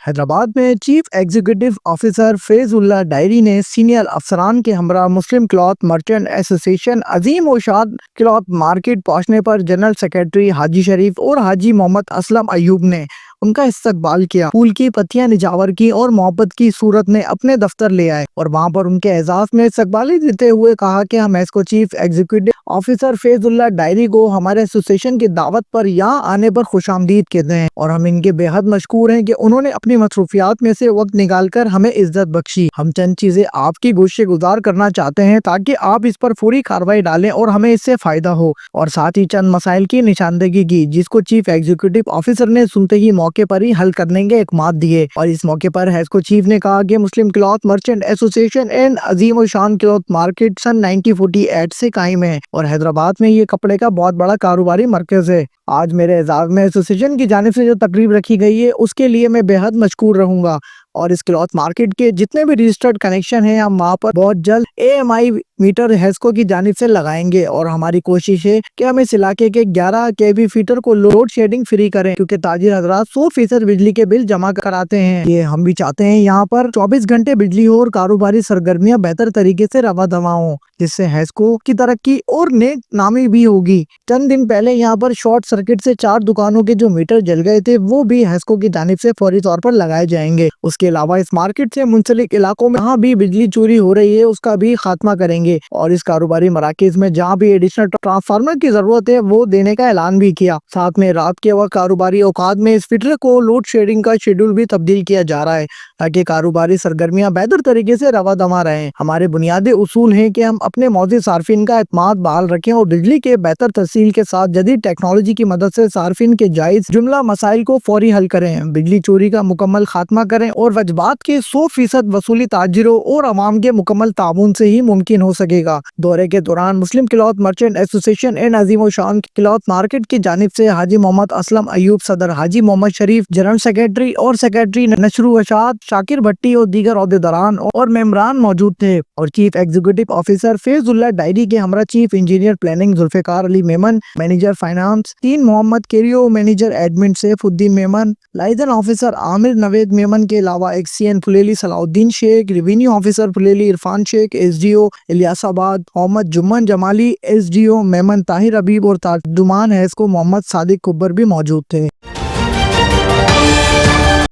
حیدرآباد میں chief executive officer فیض اللہ diary نے senior افسران کے ہمراہ مسلم کلاتھ مرچنٹ ایسوسی ایشن عظیم الشان کلاتھ مارکیٹ پہنچنے پر جنرل سیکرٹری حاجی شریف اور حاجی محمد اسلم ایوب نے ان کا استقبال کیا، پھول کی پتیاں نجاور کی اور محبت کی صورت میں اپنے دفتر لے آئے اور وہاں پر ان کے اعزاز میں استقبالی دیتے ہوئے کہا کہ ہم ایسکو چیف ایگزیکٹو آفیسر فیض اللہ ڈائری کو ہمارے ایسوسی ایشن کی دعوت پر یہاں آنے پر خوش آمدید کہتے ہیں اور ہم ان کے بے حد مشکور ہیں کہ انہوں نے اپنی مصروفیات میں سے وقت نکال کر ہمیں عزت بخشی۔ ہم چند چیزیں آپ کی گوش گزار کرنا چاہتے ہیں تاکہ آپ اس پر فوری کارروائی ڈالیں اور ہمیں اس سے فائدہ ہو، اور ساتھ ہی چند مسائل کی نشاندہی کی جس کو چیف ایگزیکٹو آفیسر نے سنتے ہی موقع پر ہی حل کرنے کے اقدامات دیے۔ اور اس موقع پر ہیسکو چیف نے کہا کہ مسلم کلاتھ مرچنٹ ایسوسی ایشن اینڈ عظیم الشان کلاتھ مارکیٹ سن 1948 سے قائم ہے اور حیدرآباد میں یہ کپڑے کا بہت بڑا کاروباری مرکز ہے۔ آج میرے اعزاز میں ایسوسی ایشن کی جانب سے جو تقریب رکھی گئی ہے اس کے لیے میں بے حد مشکور رہوں گا، اور اس کلاتھ مارکیٹ کے جتنے بھی رجسٹرڈ کنیکشن ہیں ہم وہاں پر بہت جلد AMI میٹر ہیسکو کی جانب سے لگائیں گے، اور ہماری کوشش ہے کہ ہم اس علاقے کے 11 kV فیڈر کو لوڈ شیڈنگ فری کریں، کیونکہ تاجر حضرات 100% بجلی کے بل جمع کراتے ہیں۔ یہ ہم بھی چاہتے ہیں یہاں پر 24 گھنٹے بجلی ہو اور کاروباری سرگرمیاں بہتر طریقے سے رواں دواں ہوں، جس سے ہیسکو کی ترقی اور نیک نامی بھی ہوگی۔ چند دن پہلے یہاں پر شارٹ سرکٹ سے 4 دکانوں کے جو میٹر جل گئے تھے وہ بھی ہیسکو کی جانب سے فوری طور پر لگائے جائیں گے۔ اس کے علاوہ اس مارکیٹ سے منسلک علاقوں میں جہاں بھی بجلی چوری ہو رہی ہے اس کا بھی خاتمہ کریں گے، اور اس کاروباری مراکز میں جہاں بھی ایڈیشنل ٹرانسفارمر کی ضرورت ہے وہ دینے کا اعلان بھی کیا۔ ساتھ میں رات کے وقت کاروباری اوقات میں اس فیڈر کو لوڈ شیڈنگ کا شیڈول بھی تبدیل کیا جا رہا ہے تاکہ کاروباری سرگرمیاں بہتر طریقے سے رواں دواں رہیں۔ ہمارے بنیادی اصول ہیں کہ ہم اپنے موزوں صارفین کا اعتماد بحال رکھیں اور بجلی کے بہتر ترسیل کے ساتھ جدید ٹیکنالوجی کی مدد سے صارفین کے جائز جملہ مسائل کو فوری حل کریں، بجلی چوری کا مکمل خاتمہ کریں اور وجبات کے 100% وصولی تاجروں اور عوام کے مکمل تعاون سے ہی ممکن ہو سکے گا۔ دورے کے دوران مسلم کلاتھ مرچنٹ ایسوسی ایشن اینڈ عظیم الشان کلاتھ مارکیٹ کی جانب سے حاجی محمد اسلم ایوب صدر، حاجی محمد شریف جنرل سیکرٹری اور سیکرٹری نشر و اشاعت شاکر بھٹی اور دیگر عہدیداران اور ممبران موجود تھے، اور چیف ایگزیکٹو آفیسر فیض اللہ ڈائری کے ہمراہ چیف انجینئر پلاننگ ذوالفقار علی میمن، مینیجر فائنانس محمد کیریو، مینیجر ایڈمن سیف الدین میمن، لائزن آفیسر عامر نوید میمن کے علاوہ ایکسین پھلیلی صلاح الدین شیخ، ریونیو آفیسر پھلیلی عرفان شیخ، SDO الیاس آباد محمد جمن جمالی، SDO میمن طاہر حبیب اور ترجمان ہیسکو محمد صادق کبر بھی موجود تھے۔